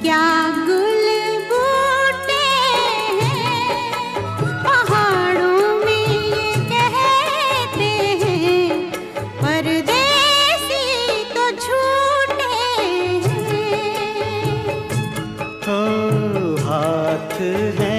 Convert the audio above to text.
क्या गुल बूटे हैं पहाड़ों में ये कहते हैं, परदेसी तो झूठे हैं। ओ हाथ है